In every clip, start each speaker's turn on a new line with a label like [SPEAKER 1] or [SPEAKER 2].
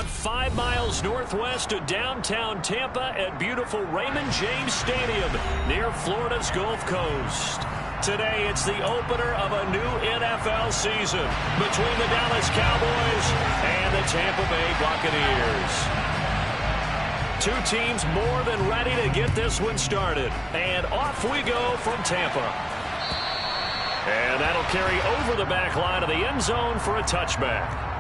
[SPEAKER 1] about 5 miles northwest of downtown Tampa at beautiful Raymond James Stadium near Florida's Gulf Coast. Today, it's the opener of a new NFL season between the Dallas Cowboys and the Tampa Bay Buccaneers. Two teams more than ready to get this one started. And off we go from Tampa. And that'll carry over the back line of the end zone for a touchback.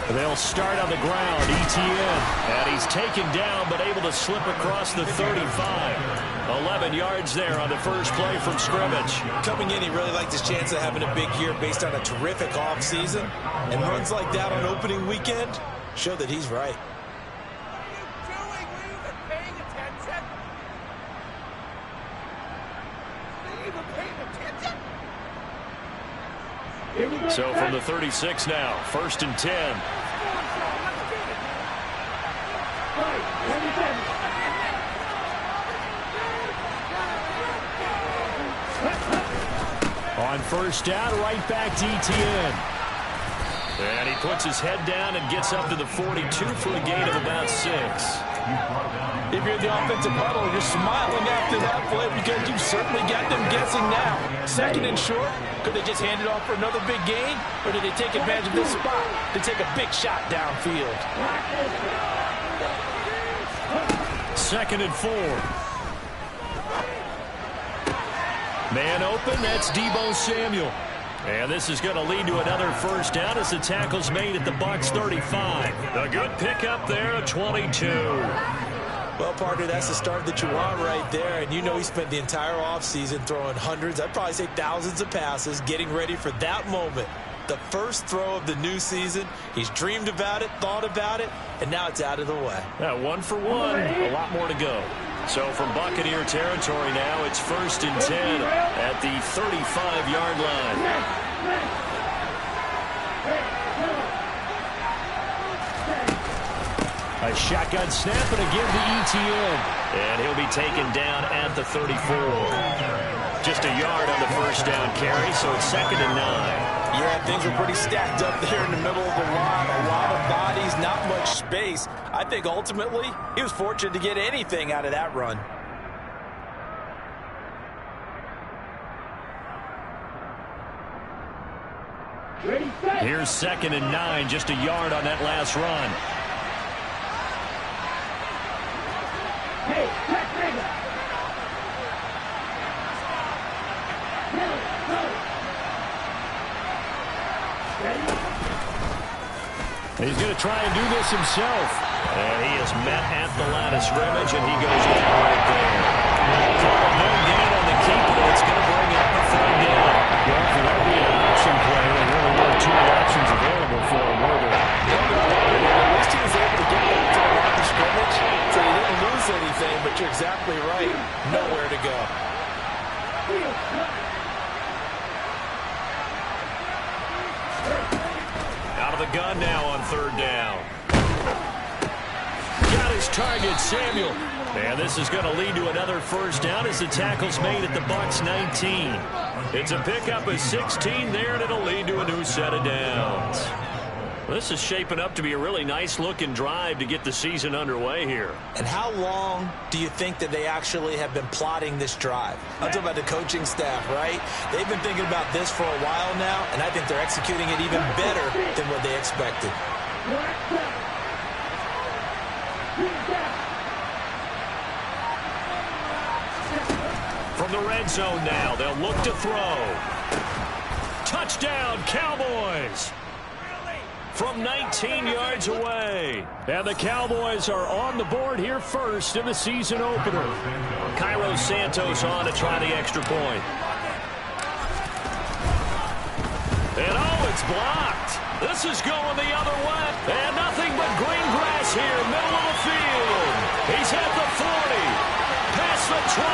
[SPEAKER 1] They'll start on the ground. ETN. And he's taken down, but able to slip across the 35. 11 yards there on the first play from scrimmage.
[SPEAKER 2] Coming in, he really liked his chance of having a big year based on a terrific offseason. And runs like that on opening weekend show that he's right.
[SPEAKER 1] So from the 36 now, 1st and 10. On first down, right back to ETN. And he puts his head down and gets up to the 42 for a gain of about 6.
[SPEAKER 3] If you're the offensive huddle, you're smiling after that play because you certainly got them guessing now. 2nd and short, could they just hand it off for another big gain? Or did they take advantage of this spot to take a big shot downfield?
[SPEAKER 1] 2nd and 4. Man open, that's Deebo Samuel. And this is going to lead to another first down as the tackle's made at the Bucs 35. A good pickup there at 22.
[SPEAKER 2] Well, partner, that's the start that you want right there. And you know he spent the entire offseason throwing hundreds, I'd probably say thousands of passes, getting ready for that moment. The first throw of the new season. He's dreamed about it, thought about it, and now it's out of the way.
[SPEAKER 1] Yeah, 1 for 1. A lot more to go. So from Buccaneer territory now, it's 1st and 10 at the 35-yard line. A shotgun snap and a give to ETN. And he'll be taken down at the 34. Just a yard on the first down carry, so it's 2nd and 9.
[SPEAKER 2] Yeah, things are pretty stacked up there in the middle of the line. A lot of bodies, not much space. I think ultimately he was fortunate to get anything out of that run.
[SPEAKER 1] Here's 2nd and 9, just a yard on that last run. He's going to try and do this himself. And he is met at the line of scrimmage, and he goes down right there. No gain on the keeper. It's going to bring up a 3rd down.
[SPEAKER 4] Well, for that be an option play, there really were 2 options available for him, were there?
[SPEAKER 2] At least he was able to get back to the line of scrimmage, so he didn't lose anything, but you're exactly right. Nowhere to go.
[SPEAKER 1] Out of the gun now on 3rd down. Got his target, Samuel. And this is going to lead to another first down as the tackle's made at the Bucs 19. It's a pickup of 16 there, and it'll lead to a new set of downs. This is shaping up to be a really nice-looking drive to get the season underway here.
[SPEAKER 2] And how long do you think that they actually have been plotting this drive? I'm talking about the coaching staff, right? They've been thinking about this for a while now, and I think they're executing it even better than what they expected.
[SPEAKER 1] From the red zone now, they'll look to throw. Touchdown, Cowboys! From 19 yards away. And the Cowboys are on the board here first in the season opener. Cairo Santos on to try the extra point. And oh, it's blocked. This is going the other way. And nothing but green grass here, middle of the field. He's at the 40, past the 20,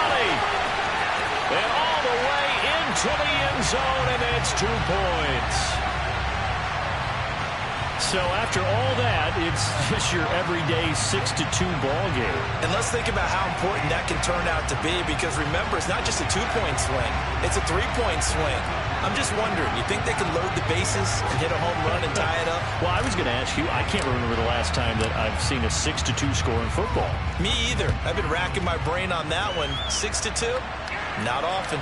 [SPEAKER 1] and all the way into the end zone, and it's 2 points. So after all that, it's just your everyday 6-2 ball game.
[SPEAKER 2] And let's think about how important that can turn out to be, because remember, it's not just a 2-point swing. It's a 3-point swing. I'm just wondering, you think they can load the bases and hit a home run and tie it up?
[SPEAKER 1] Well, I was going to ask you, I can't remember the last time that I've seen a 6-2 score in football.
[SPEAKER 2] Me either. I've been racking my brain on that one. 6-2? Not often.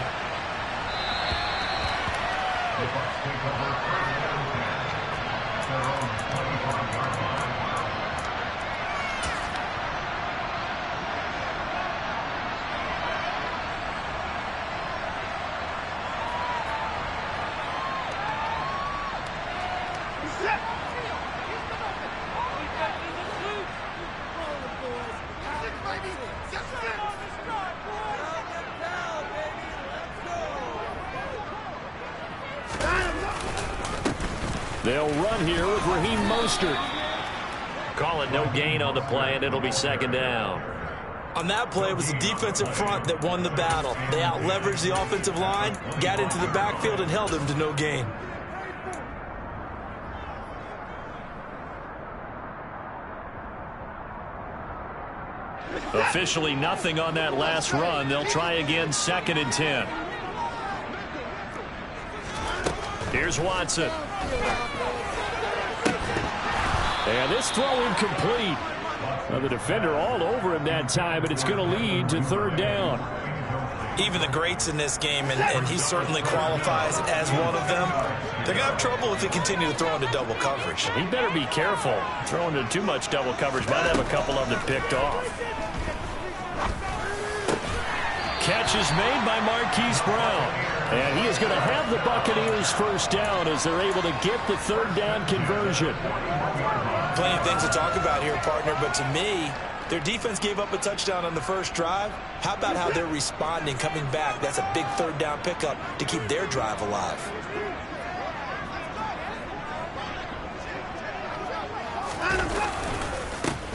[SPEAKER 1] They'll run here with Raheem Mostert. Call it no gain on the play, and it'll be second down.
[SPEAKER 2] On that play, it was the defensive front that won the battle. They out-leveraged the offensive line, got into the backfield, and held them to no gain.
[SPEAKER 1] Officially nothing on that last run. They'll try again, 2nd and 10. Here's Watson. And this throw incomplete. Well, the defender all over him that time, but it's going to lead to 3rd down.
[SPEAKER 2] Even the greats in this game, and he certainly qualifies as one of them, they're going to have trouble if they continue to throw into double coverage.
[SPEAKER 1] He better be careful. Throwing into too much double coverage might have a couple of them picked off. Catch is made by Marquise Brown. And he is going to have the Buccaneers 1st down as they're able to get the 3rd down conversion.
[SPEAKER 2] Plenty of things to talk about here, partner, but to me, their defense gave up a touchdown on the first drive. How about how they're responding, coming back? That's a big 3rd down pickup to keep their drive alive.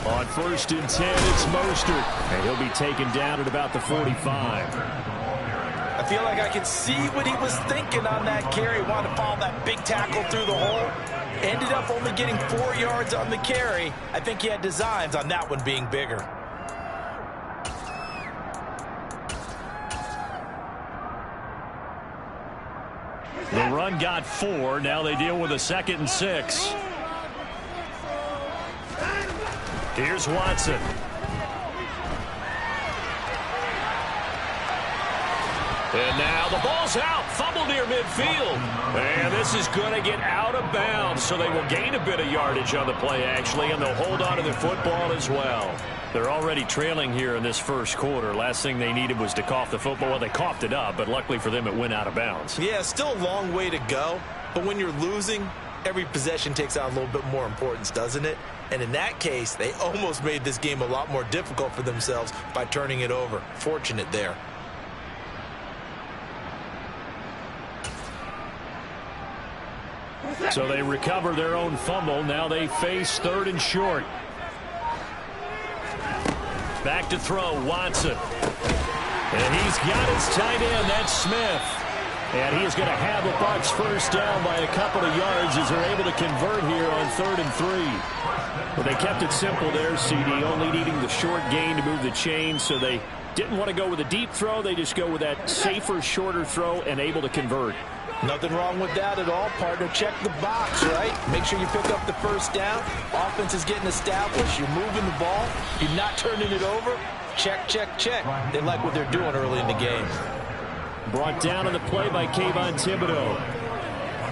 [SPEAKER 1] On 1st and 10, it's Mostert. And he'll be taken down at about the 45.
[SPEAKER 3] I feel like I can see what he was thinking on that carry. Wanted to follow that big tackle through the hole. Ended up only getting 4 yards on the carry. I think he had designs on that one being bigger.
[SPEAKER 1] The run got 4. Now they deal with a 2nd and 6. Here's Watson. And now the ball's out. Fumble near midfield. And this is going to get out of bounds, so they will gain a bit of yardage on the play, actually, and they'll hold on to the football as well. They're already trailing here in this 1st quarter. Last thing they needed was to cough the football. Well, they coughed it up, but luckily for them, it went out of bounds.
[SPEAKER 2] Yeah, still a long way to go, but when you're losing, every possession takes on a little bit more importance, doesn't it? And in that case, they almost made this game a lot more difficult for themselves by turning it over. Fortunate there.
[SPEAKER 1] So they recover their own fumble. Now they face 3rd and short. Back to throw, Watson. And he's got his tight end, that's Smith. And he is going to have the Bucs 1st down by a couple of yards as they're able to convert here on 3rd and 3. Well, they kept it simple there, CD, only needing the short gain to move the chain, so they didn't want to go with a deep throw. They just go with that safer, shorter throw and able to convert.
[SPEAKER 3] Nothing wrong with that at all, partner. Check the box, right? Make sure you pick up the 1st down. Offense is getting established. You're moving the ball. You're not turning it over. Check, check, check. They like what they're doing early in the game.
[SPEAKER 1] Brought down on the play by Kayvon Thibodeau.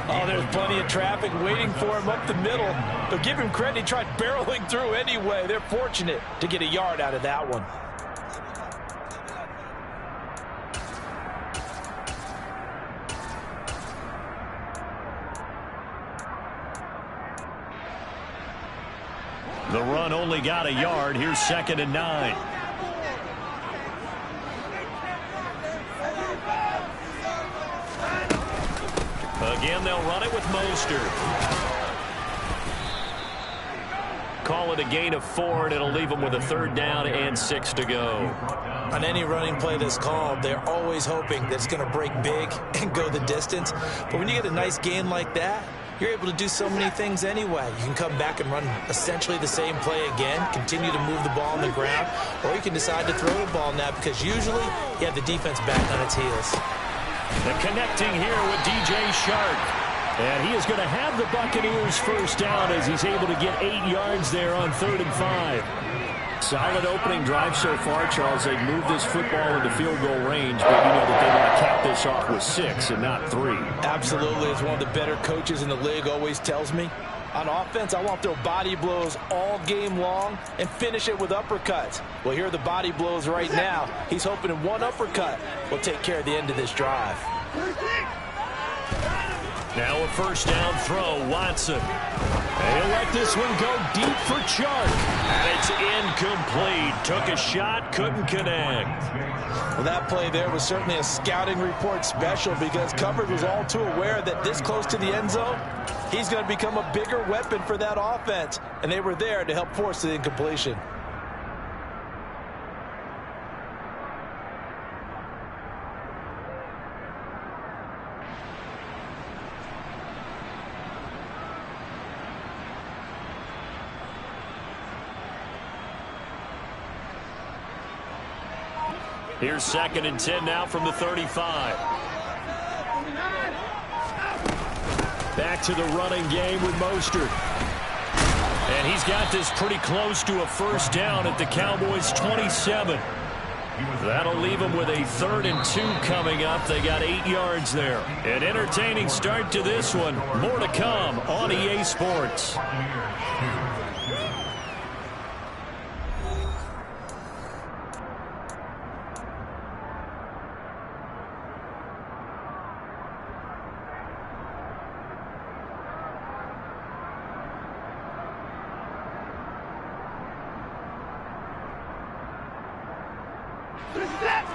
[SPEAKER 3] Oh, there's plenty of traffic waiting for him up the middle. But give him credit. He tried barreling through anyway. They're fortunate to get a yard out of that one.
[SPEAKER 1] The run only got a yard. Here's 2nd and 9. Again, they'll run it with Mostert. call it a gain of 4, and it'll leave them with a 3rd down and 6 to go.
[SPEAKER 2] On any running play that's called, they're always hoping that it's going to break big and go the distance. But when you get a nice gain like that, you're able to do so many things anyway. You can come back and run essentially the same play again, continue to move the ball on the ground, or you can decide to throw the ball now because usually you have the defense back on its heels.
[SPEAKER 1] The connecting here with DJ Shark. And he is going to have the Buccaneers 1st down as he's able to get 8 yards there on 3rd and 5. Solid opening drive so far, Charles. They've moved this football into field goal range, but you know that they want to cap this off with 6 and not 3.
[SPEAKER 2] Absolutely. As one of the better coaches in the league always tells me, on offense, I want to throw body blows all game long and finish it with uppercuts. Well, here are the body blows right now. He's hoping in one uppercut will take care of the end of this drive.
[SPEAKER 1] Now a 1st down throw, Watson. He'll let this one go deep for Chark. And it's incomplete. Took a shot, couldn't connect.
[SPEAKER 2] Well, that play there was certainly a scouting report special because coverage was all too aware that this close to the end zone, he's going to become a bigger weapon for that offense. And they were there to help force the incompletion.
[SPEAKER 1] Here's 2nd and 10 now from the 35. Back to the running game with Mostert. And he's got this pretty close to a 1st down at the Cowboys' 27. That'll leave them with a 3rd and 2 coming up. They got 8 yards there. An entertaining start to this one. More to come on EA Sports.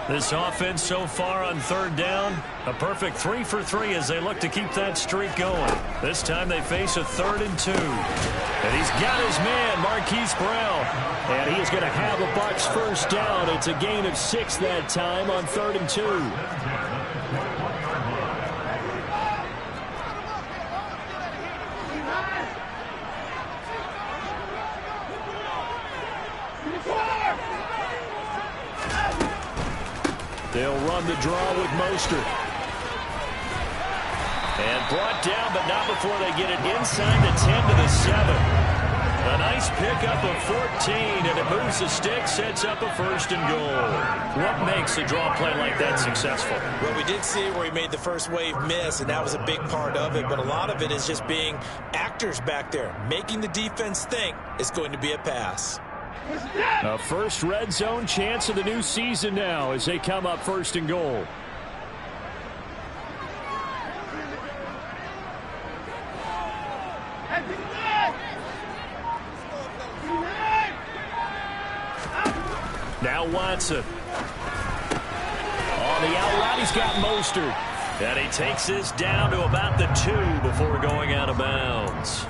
[SPEAKER 1] This offense so far on 3rd down, a perfect 3 for 3 as they look to keep that streak going. This time they face a 3rd and 2. And he's got his man, Marquise Brown. And he is going to have a Bucs 1st down. It's a gain of 6 that time on 3rd and 2. They'll run the draw with Mostert. And brought down, but not before they get it inside the 10 to the 7. A nice pickup of 14, and it moves the stick, sets up a 1st and goal. What makes a draw play like that successful?
[SPEAKER 2] Well, we did see where he made the first wave miss, and that was a big part of it. But a lot of it is just being actors back there, making the defense think it's going to be a pass.
[SPEAKER 1] A first red zone chance of the new season now as they come up 1st and goal. Now Watson. On the out route, he's got Mostert. And he takes this down to about the 2 before going out of bounds.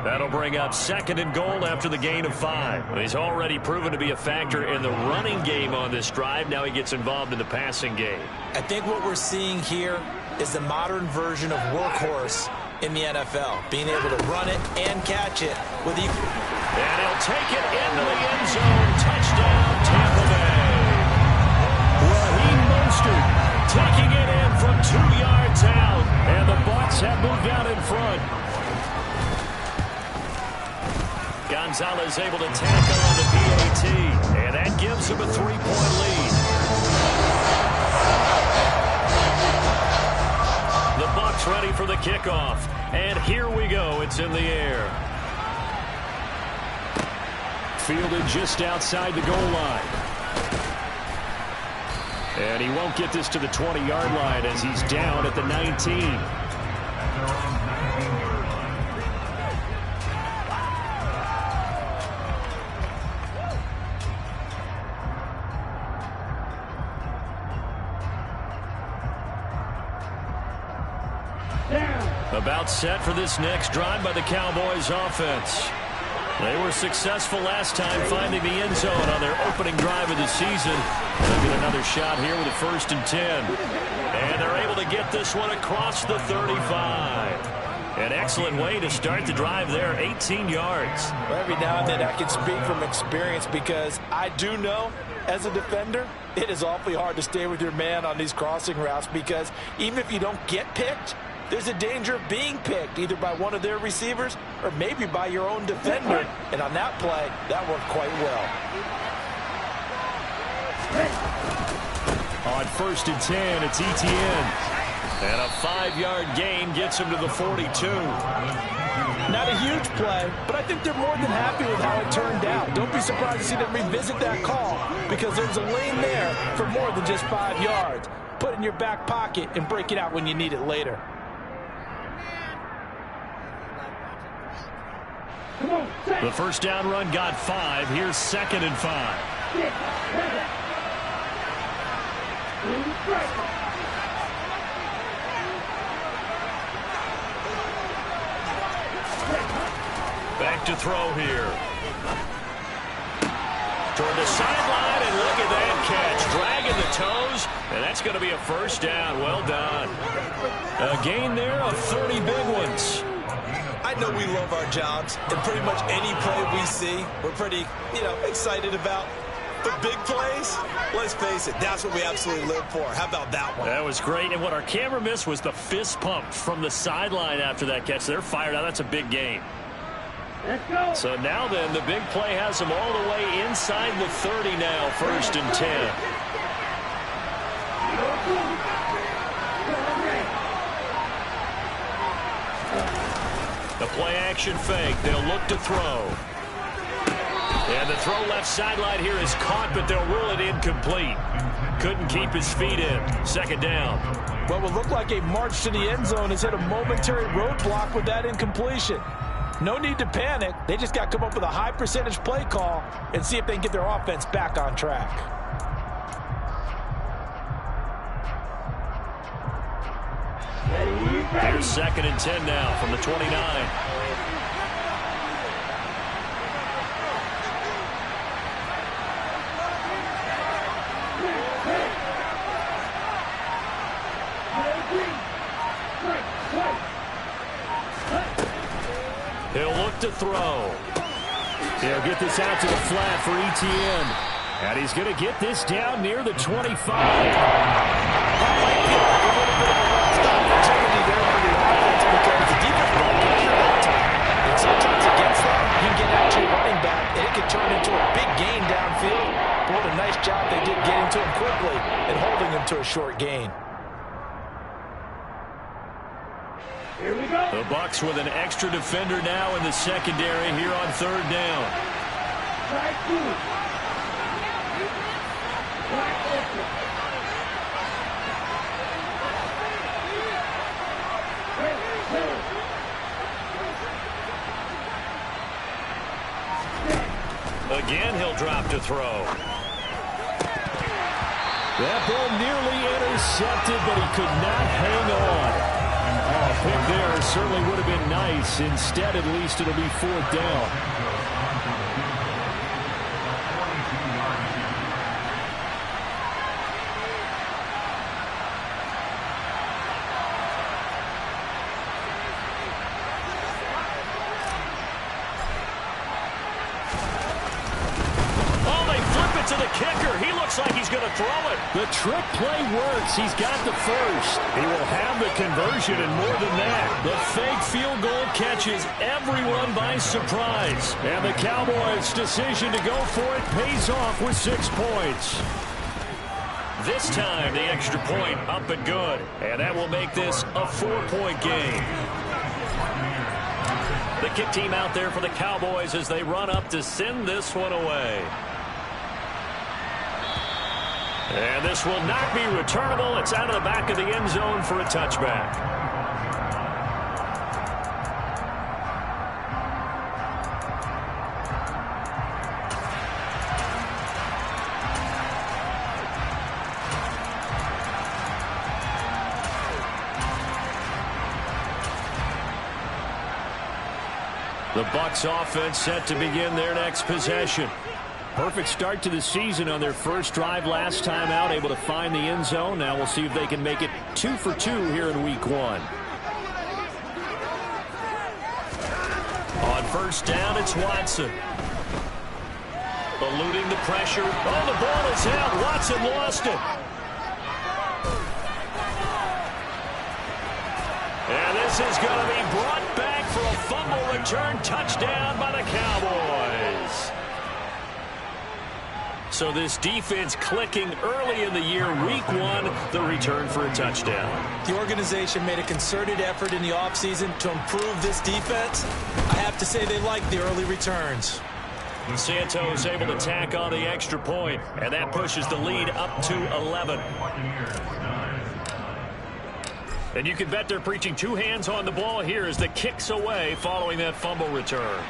[SPEAKER 1] That'll bring up 2nd and goal after the gain of 5. He's already proven to be a factor in the running game on this drive. Now he gets involved in the passing game.
[SPEAKER 2] I think what we're seeing here is the modern version of workhorse in the NFL, being able to run it and catch it with equal.
[SPEAKER 1] And he'll take it into the end zone. Touchdown, Tampa Bay. Raheem Mostert taking it in from 2 yards out. And the Bucs have moved out in front. Gonzalez able to tackle on the PAT, and that gives him a 3-point lead. The Bucs ready for the kickoff, and here we go. It's in the air. Fielded just outside the goal line. And he won't get this to the 20-yard line as he's down at the 19. About set for this next drive by the Cowboys offense. They were successful last time finding the end zone on their opening drive of the season. They'll get another shot here with a 1st and 10. And they're able to get this one across the 35. An excellent way to start the drive there, 18 yards.
[SPEAKER 3] Well, every now and then I can speak from experience because I do know, as a defender, it is awfully hard to stay with your man on these crossing routes because even if you don't get picked, there's a danger of being picked either by one of their receivers or maybe by your own defender. And on that play, that worked quite well.
[SPEAKER 1] On 1st and 10, it's ETN. And a 5-yard gain gets him to the 42.
[SPEAKER 3] Not a huge play, but I think they're more than happy with how it turned out. Don't be surprised to see them revisit that call because there's a lane there for more than just 5 yards. Put it in your back pocket and break it out when you need it later.
[SPEAKER 1] The first down run got 5. Here's 2nd and 5. Back to throw here. Toward the sideline, and look at that catch. Dragging the toes, and that's going to be a 1st down. Well done. A gain there of 30 big ones.
[SPEAKER 2] I know we love our jobs, and pretty much any play we see, we're pretty, excited about. But big plays, let's face it, that's what we absolutely live for. How about that one?
[SPEAKER 1] That was great, and what our camera missed was the fist pump from the sideline after that catch. They're fired out. That's a big gain.
[SPEAKER 5] Let's go.
[SPEAKER 1] So now then, the big play has them all the way inside the 30 now, 1st and 10. The play action fake. They'll look to throw. And the throw left sideline here is caught, but they'll rule it incomplete. Couldn't keep his feet in. 2nd down.
[SPEAKER 3] What will look like a march to the end zone has hit a momentary roadblock with that incompletion. No need to panic. They just got to come up with a high percentage play call and see if they can get their offense back on track.
[SPEAKER 1] Here's 2nd and 10 now from the 29. He'll look to throw. He'll get this out to the flat for ETN. And he's going to get this down near the 25.
[SPEAKER 3] Sometimes against that, you can get out to your running back, and it can turn into a big gain downfield. But what a nice job they did getting to him quickly and holding him to a short gain.
[SPEAKER 5] Here we go.
[SPEAKER 1] The Bucs with an extra defender now in the secondary here on 3rd down.
[SPEAKER 5] Strike 2. Black open.
[SPEAKER 1] Again, he'll drop to throw. That ball nearly intercepted, but he could not hang on. Oh, a pick there certainly would have been nice. Instead, at least, it'll be 4th down. To the kicker. He looks like he's going to throw it. The trick play works. He's got the first. He will have the conversion and more than that. The fake field goal catches everyone by surprise. And the Cowboys' decision to go for it pays off with 6 points. This time, the extra point up and good. And that will make this a 4-point game. The kick team out there for the Cowboys as they run up to send this one away. And this will not be returnable. It's out of the back of the end zone for a touchback. The Bucs offense set to begin their next possession.
[SPEAKER 4] Perfect start to the season on their first drive last time out, able to find the end zone. Now we'll see if they can make it 2 for 2 here in week 1.
[SPEAKER 1] On first down, it's Watson. Eluding the pressure. Oh, the ball is out. Watson lost it. And this is going to be brought back for a fumble return touchdown by the Cowboys. So this defense clicking early in the year. Week 1, the return for a touchdown.
[SPEAKER 2] The organization made a concerted effort in the offseason to improve this defense. I have to say they like the early returns.
[SPEAKER 1] And Santos able to tack on the extra point, and that pushes the lead up to 11. And you can bet they're preaching 2 hands on the ball here as the kick's away following that fumble return.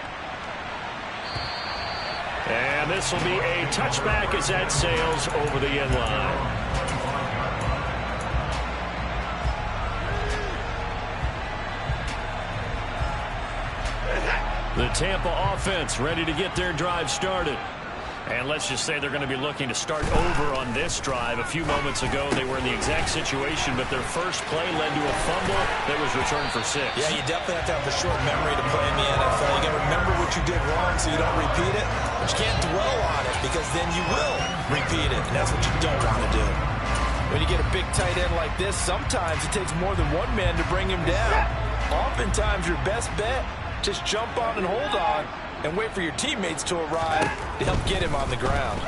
[SPEAKER 1] And this will be a touchback as that sails over the end line. The Tampa offense ready to get their drive started. And let's just say they're going to be looking to start over on this drive. A few moments ago, they were in the exact situation, but their first play led to a fumble that was returned for 6.
[SPEAKER 2] Yeah, you definitely have to have a short memory to play in the NFL. You got to remember what you did wrong so you don't repeat it. But you can't dwell on it because then you will repeat it, and that's what you don't want to do.
[SPEAKER 3] When you get a big tight end like this, sometimes it takes more than one man to bring him down. Oftentimes, your best bet, just jump on and hold on and wait for your teammates to arrive to help get him on the ground.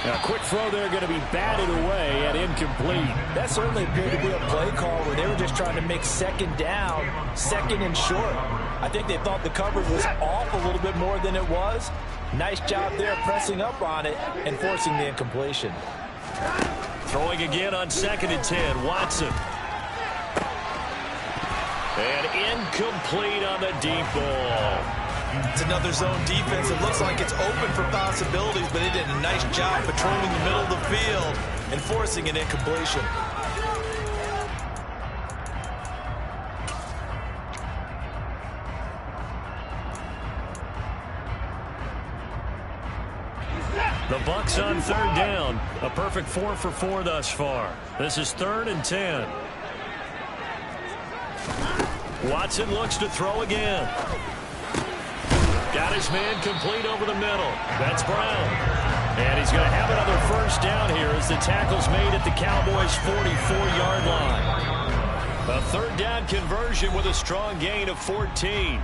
[SPEAKER 4] Now, quick throw there going to be batted away and incomplete.
[SPEAKER 3] That certainly appeared to be a play call where they were just trying to make second down, second and short. I think they thought the coverage was off a little bit more than it was. Nice job there pressing up on it and forcing the incompletion.
[SPEAKER 1] Throwing again on 2nd and 10, Watson. And incomplete on the deep ball.
[SPEAKER 2] It's another zone defense. It looks like it's open for possibilities, but they did a nice job patrolling the middle of the field and forcing an incompletion.
[SPEAKER 1] The Bucs on 3rd down. A perfect 4 for 4 thus far. This is 3rd and 10. Watson looks to throw again. Got his man complete over the middle. That's Brown. And he's going to have another first down here as the tackle's made at the Cowboys' 44-yard line. A 3rd down conversion with a strong gain of 14.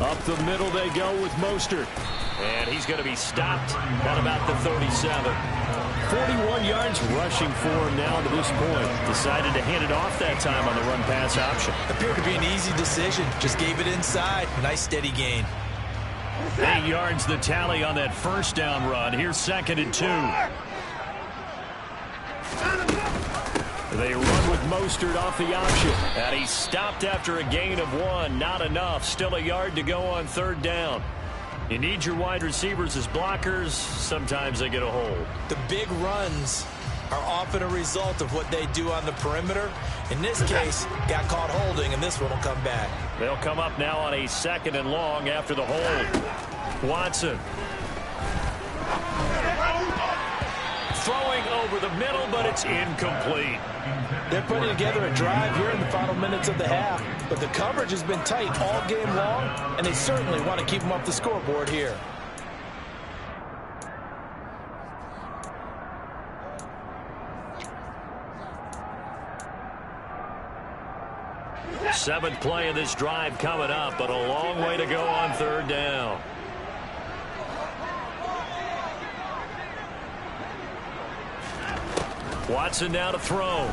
[SPEAKER 1] Up the middle they go with Mostert. And he's going to be stopped at about the 37.
[SPEAKER 4] 41 yards rushing for him now to this point.
[SPEAKER 1] Decided to hand it off that time on the run-pass option.
[SPEAKER 2] Appeared to be an easy decision. Just gave it inside. Nice steady gain.
[SPEAKER 1] 8 yards the tally on that first down run. Here's 2nd and 2. They run with Mostert off the option. And he stopped after a gain of 1. Not enough. Still a yard to go on 3rd down. You need your wide receivers as blockers. Sometimes they get a hold.
[SPEAKER 2] The big runs are often a result of what they do on the perimeter. In this case, got caught holding, and this one will come back.
[SPEAKER 1] They'll come up now on a 2nd and long after the hold. Watson. Throwing over the middle, but it's incomplete.
[SPEAKER 3] They're putting together a drive here in the final minutes of the half, but the coverage has been tight all game long, and they certainly want to keep them up the scoreboard here.
[SPEAKER 1] Seventh play of this drive coming up, but a long way to go on 3rd down. Watson now to throw.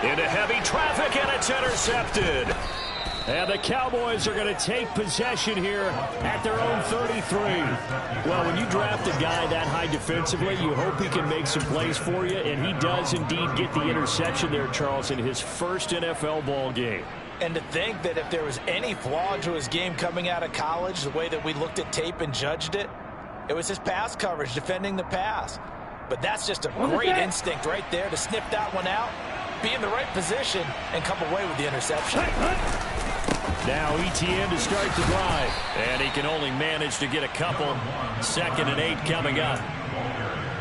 [SPEAKER 1] Into heavy traffic, and it's intercepted.
[SPEAKER 4] And the Cowboys are going to take possession here at their own 33. Well, when you draft a guy that high defensively, you hope he can make some plays for you, and he does indeed get the interception there, Charles, in his first NFL ball game.
[SPEAKER 3] And to think that if there was any flaw to his game coming out of college, the way that we looked at tape and judged it, it was his pass coverage, defending the pass. But that's just a great instinct right there to sniff that one out, be in the right position, and come away with the interception.
[SPEAKER 4] Now ETN to start the drive. And he can only manage to get a couple. 2nd and 8 coming up.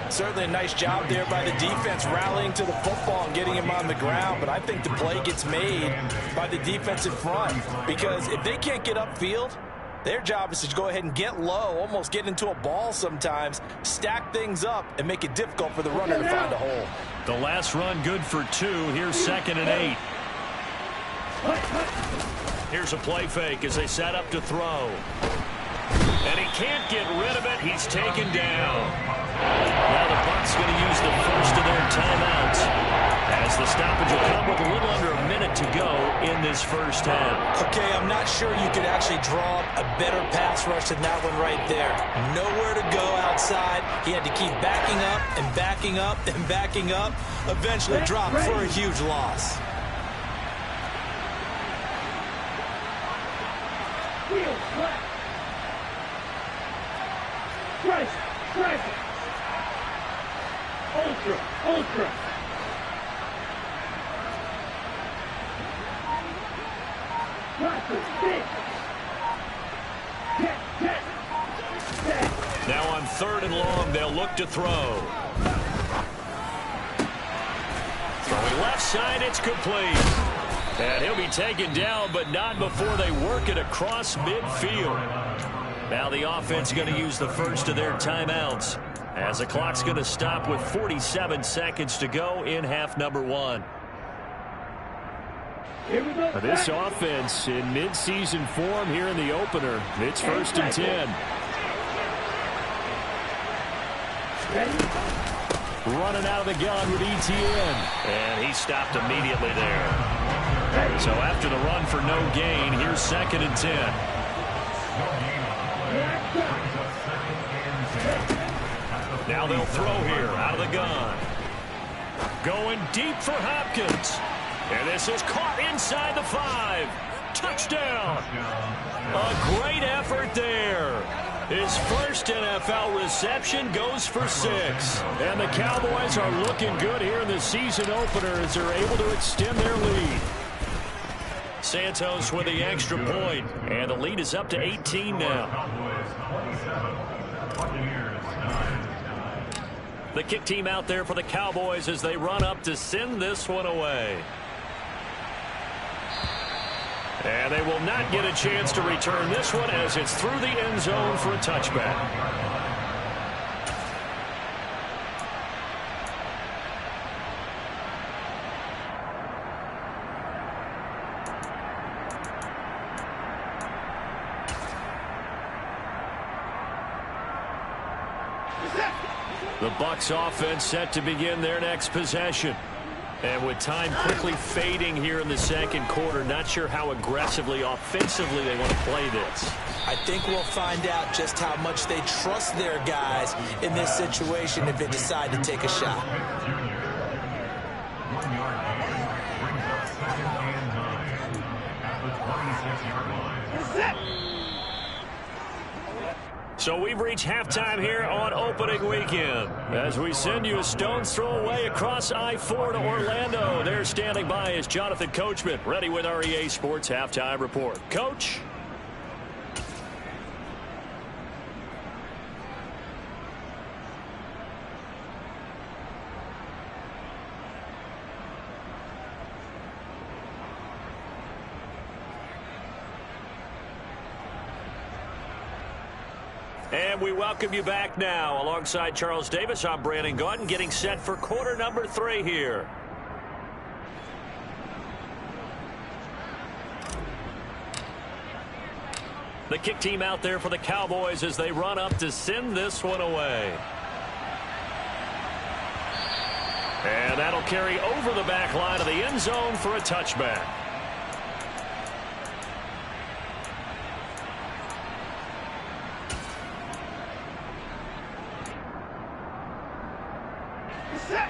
[SPEAKER 3] Certainly a nice job there by the defense rallying to the football and getting him on the ground. But I think the play gets made by the defensive front. Because if they can't get upfield, their job is to go ahead and get low, almost get into a ball sometimes, stack things up, and make it difficult for the runner to find a hole.
[SPEAKER 4] The last run good for 2. Here's 2nd and 8. Here's a play fake as they set up to throw. And he can't get rid of it. He's taken down. Now the Bucs going to use the first of their timeouts, as the stoppage will come with a little under a minute to go in this first half.
[SPEAKER 2] Okay, I'm not sure you could actually draw up a better pass rush than that one right there. Nowhere to go outside. He had to keep backing up and backing up and backing up. Eventually dropped for a huge loss.
[SPEAKER 5] Strike. Ultra.
[SPEAKER 4] Now on 3rd and long, they'll look to throw. Throwing left side, it's complete. And he'll be taken down, but not before they work it across midfield. Now the offense going to use the first of their timeouts, as the clock's going to stop with 47 seconds to go in half number 1. This offense in midseason form here in the opener. It's 1st and 10. Running out of the gun with ETN. And he stopped immediately there. So after the run for no gain, here's 2nd and 10. Now they'll throw here out of the gun. Going deep for Hopkins. And this is caught inside the 5. Touchdown. A great effort there. His first NFL reception goes for 6. And the Cowboys are looking good here in the season opener as they're able to extend their lead. Santos with the extra point. And the lead is up to 18 now. The kick team out there for the Cowboys as they run up to send this one away. And they will not get a chance to return this one as it's through the end zone for a touchback. The Bucs offense set to begin their next possession. And with time quickly fading here in the second quarter, not sure how aggressively, offensively they want to play this.
[SPEAKER 2] I think we'll find out just how much they trust their guys in this situation if they decide to take a shot.
[SPEAKER 4] So we've reached halftime here on opening weekend. As we send you a stone's throw away across I-4 to Orlando. There standing by is Jonathan Coachman, ready with our EA Sports Halftime Report. Coach? And we welcome you back now. Alongside Charles Davis, I'm Brandon Gaudin, getting set for quarter number 3 here. The kick team out there for the Cowboys as they run up to send this one away. And that'll carry over the back line of the end zone for a touchback.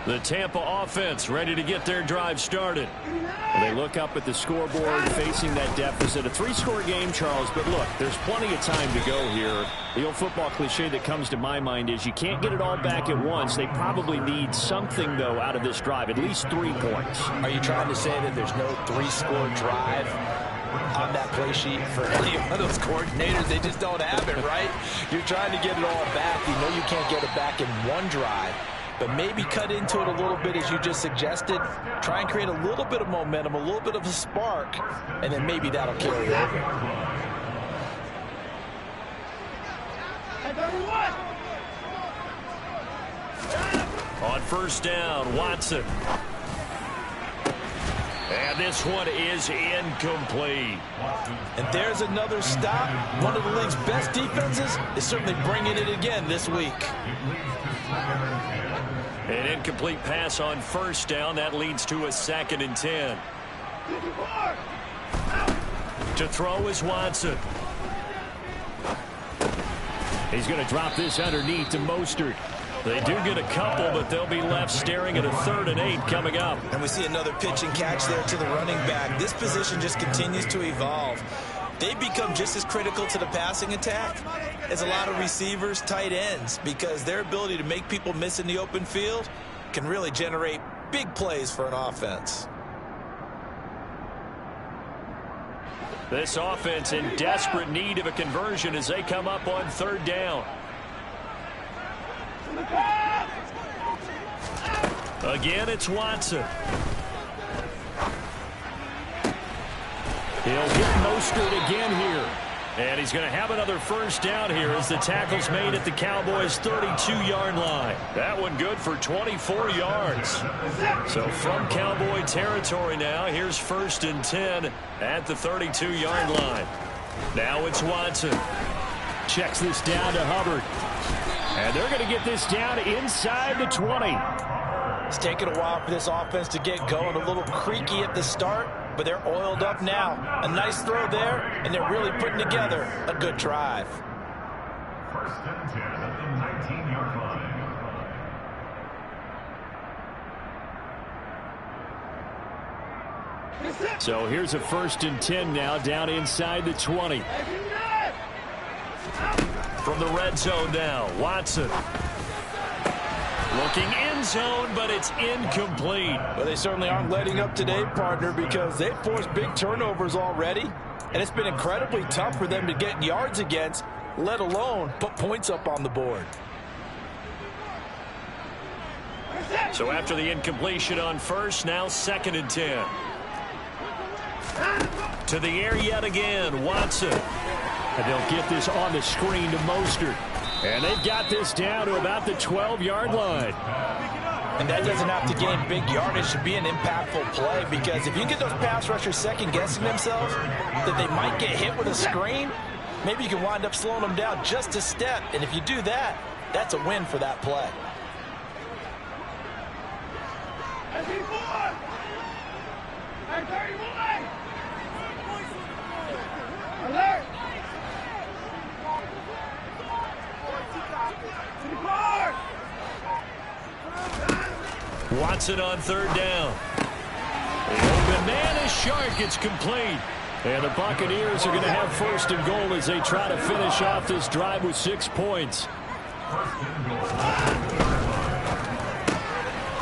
[SPEAKER 1] The Tampa offense ready to get their drive started.
[SPEAKER 4] Well, they look up at the scoreboard facing that deficit. A 3-score game, Charles, but look, there's plenty of time to go here. The old football cliche that comes to my mind is you can't get it all back at once. They probably need something, though, out of this drive, at least 3 points.
[SPEAKER 3] Are you trying to say that there's no 3-score drive on that play sheet for any of those coordinators? They just don't have it, right? You're trying to get it all back. You know you can't get it back in one drive. But maybe cut into it a little bit as you just suggested. Try and create a little bit of momentum, a little bit of a spark, and then maybe that'll carry over.
[SPEAKER 1] On first down, Watson. And this one is incomplete.
[SPEAKER 3] And there's another stop. One of the league's best defenses is certainly bringing it again this week.
[SPEAKER 1] An incomplete pass on first down. That leads to a 2nd and 10. To throw is Watson. He's going to drop this underneath to Mostert. They do get a couple, but they'll be left staring at a 3rd and 8 coming up.
[SPEAKER 2] And we see another pitch and catch there to the running back. This position just continues to evolve. They become just as critical to the passing attack as a lot of receivers, tight ends, because their ability to make people miss in the open field can really generate big plays for an offense.
[SPEAKER 1] This offense in desperate need of a conversion as they come up on 3rd down. Again, it's Watson. He'll get Mostert again here. And he's going to have another first down here as the tackle's made at the Cowboys' 32-yard line. That one good for 24 yards. So from Cowboy territory now, here's 1st and 10 at the 32-yard line. Now it's Watson. Checks this down to Hubbard. And they're going to get this down inside the 20.
[SPEAKER 3] It's taken a while for this offense to get going. A little creaky at the start, but they're oiled up now. A nice throw there, and they're really putting together a good drive.
[SPEAKER 6] 1st and 10 at the 19-yard line.
[SPEAKER 1] So here's a 1st and 10 now down inside the 20. From the red zone now, Watson. Looking end zone, but it's incomplete.
[SPEAKER 3] Well, they certainly aren't letting up today, partner, because they've forced big turnovers already, and it's been incredibly tough for them to get yards against, let alone put points up on the board.
[SPEAKER 1] So after the incompletion on first, now 2nd and 10. To the air yet again, Watson. And they'll get this on the screen to Mostert. And they've got this down to about the 12-yard line.
[SPEAKER 3] And that doesn't have to gain big yardage to be an impactful play, because if you get those pass rushers second-guessing themselves that they might get hit with a screen, maybe you can wind up slowing them down just a step. And if you do that, that's a win for that play.
[SPEAKER 5] Alert!
[SPEAKER 1] Watson on 3rd down. The open man is Shark. It's complete. And the Buccaneers are going to have 1st and goal as they try to finish off this drive with 6 points.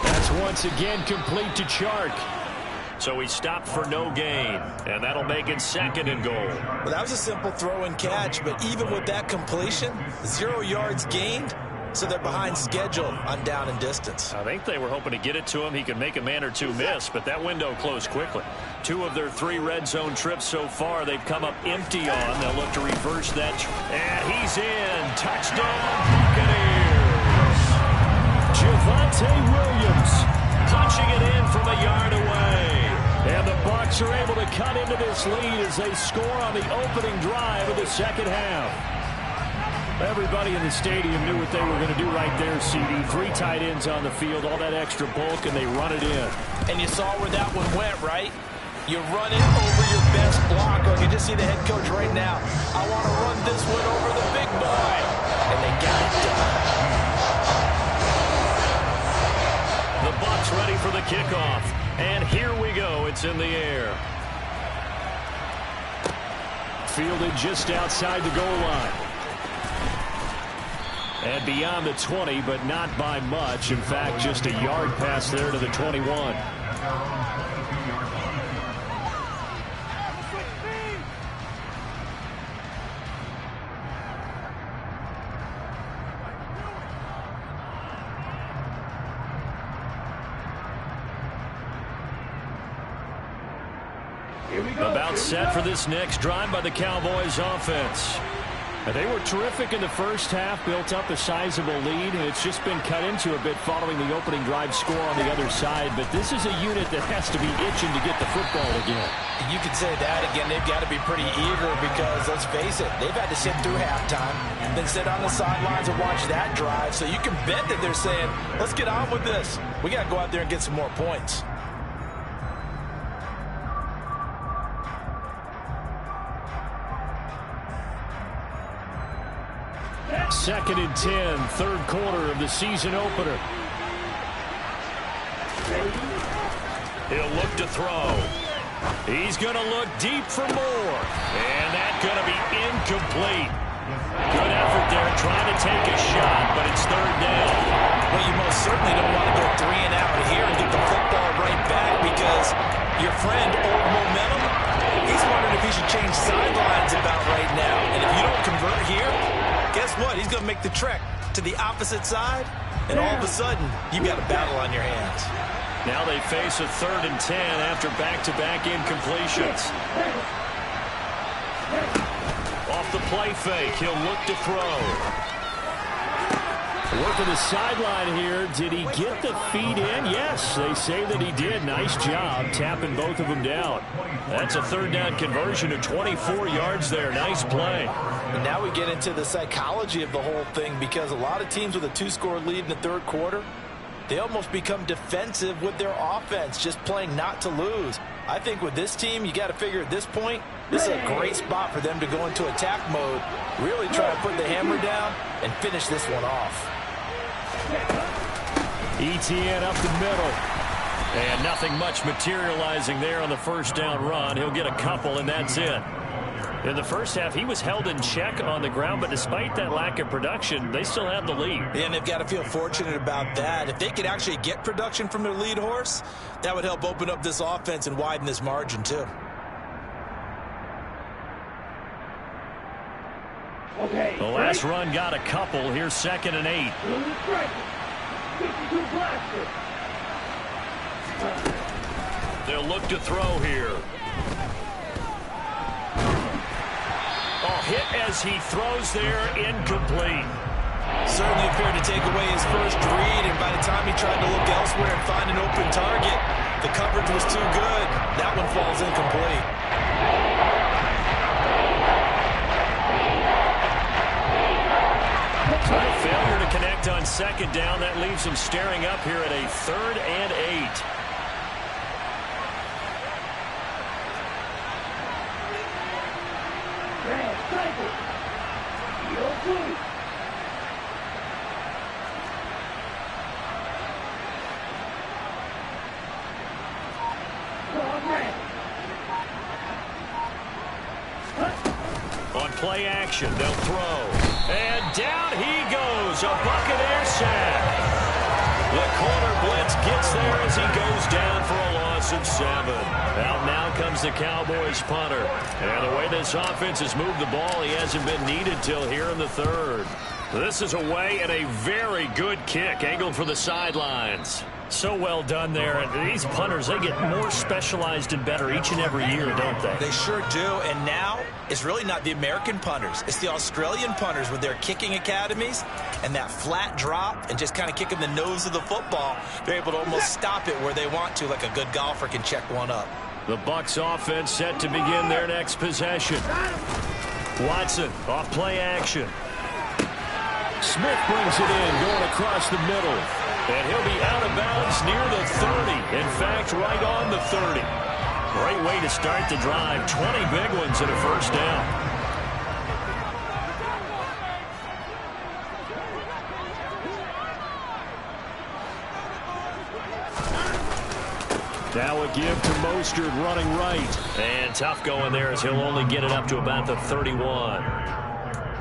[SPEAKER 1] That's once again complete to Chark. So he stopped for no gain, and that'll make it 2nd and goal.
[SPEAKER 2] Well, that was a simple throw and catch, but even with that completion, 0 yards gained, so they're behind schedule on down and distance.
[SPEAKER 1] I think they were hoping to get it to him. He could make a man or two miss, but that window closed quickly. 2 of their 3 red zone trips so far, they've come up empty on. They'll look to reverse that. And he's in. Touchdown, Buccaneers. Javonte Williams punching it in from a yard away. And the Bucs are able to cut into this lead as they score on the opening drive of the 2nd half. Everybody in the stadium knew what they were going to do right there, CD. 3 tight ends on the field, all that extra bulk, and they run it in.
[SPEAKER 3] And you saw where that one went, right? You run it over your best blocker. You just see the head coach right now. I want to run this one over the big boy. And they got it done.
[SPEAKER 1] gets ready for the kickoff. And here we go. It's in the air. Fielded just outside the goal line. And beyond the 20, but not by much. In fact, just a yard pass there to the 21. About set for this next drive by the Cowboys offense. They were terrific in the first half, built up a sizable lead, and it's just been cut into a bit following the opening drive score on the other side. But this is a unit that has to be itching to get the football again.
[SPEAKER 3] You could say that again. They've got to be pretty eager because, let's face it, they've had to sit through halftime, then sit on the sidelines and watch that drive. So you can bet that they're saying, let's get on with this. We got to go out there and get some more points.
[SPEAKER 1] Second and 10, third quarter of the season opener. He'll look to throw. He's going to look deep for more. And that's going to be incomplete. Good effort there trying to take a shot, but it's third down.
[SPEAKER 3] Well, you most certainly don't want to go 3 and out here and get the football right back because your friend, Old Momentum, he's wondering if he should change sidelines about right now. And if you don't convert here, guess what? He's going to make the trek to the opposite side, and all of a sudden, you've got a battle on your hands.
[SPEAKER 1] Now they face a third and 10 after back-to-back incompletions. Off the play fake, he'll look to throw. Working the sideline here. Did he get the feet in? Yes, they say that he did. Nice job tapping both of them down. That's a third down conversion of 24 yards there. Nice play.
[SPEAKER 3] And now we get into the psychology of the whole thing because a lot of teams with a 2-score lead in the third quarter, they almost become defensive with their offense, just playing not to lose. I think with this team, you got to figure at this point, this is a great spot for them to go into attack mode, really try to put the hammer down and finish this one off.
[SPEAKER 1] ETN up the middle. And nothing much materializing there on the first down run. He'll get a couple, and that's it. In the first half, he was held in check on the ground, but despite that lack of production, they still have the lead.
[SPEAKER 2] And they've got to feel fortunate about that. If they could actually get production from their lead horse, that would help open up this offense and widen this margin, too.
[SPEAKER 5] Okay.
[SPEAKER 1] The last run got a couple. Here's 2nd and 8. They'll look to throw here. Oh, hit as he throws there, incomplete.
[SPEAKER 2] Certainly appeared to take away his first read, and by the time he tried to look elsewhere and find an open target, the coverage was too good. That one falls incomplete.
[SPEAKER 1] So a failure to connect on 2nd down. That leaves him staring up here at a 3rd and 8. On play action, they'll throw. And down he goes. A Buccaneer sack. The corner blitz gets there as he goes down for a loss of 7. Out now comes the Cowboys punter. And the way this offense has moved the ball, he hasn't been needed till here in the 3rd. This is away and a very good kick angled for the sidelines. So well done there. And these punters, they get more specialized and better each and every year, don't they?
[SPEAKER 2] They sure do. And now it's really not the American punters. It's the Australian punters with their kicking academies and that flat drop and just kind of kicking the nose of the football. They're able to almost stop it where they want to, like a good golfer can check one up.
[SPEAKER 1] The Bucs offense set to begin their next possession. Watson off play action. Smith brings it in, going across the middle. And he'll be out of bounds near the 30. In fact, right on the 30. Great way to start the drive. 20 big ones and a first down. Now a give to Mostert running right. And tough going there as he'll only get it up to about the 31.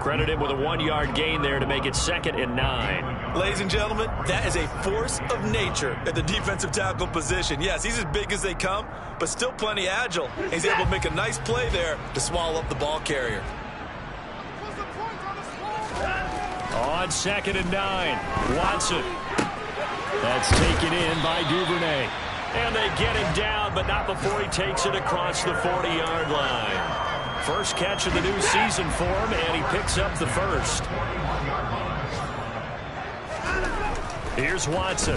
[SPEAKER 1] Credit him with a 1-yard gain there to make it 2nd and 9.
[SPEAKER 2] Ladies and gentlemen, that is a force of nature at the defensive tackle position. Yes, he's as big as they come, but still plenty agile. He's able to make a nice play there to swallow up the ball carrier.
[SPEAKER 1] On 2nd and 9, Watson. That's taken in by Duvernay. And they get him down, but not before he takes it across the 40-yard line. First catch of the new season for him, and he picks up the first. Here's Watson.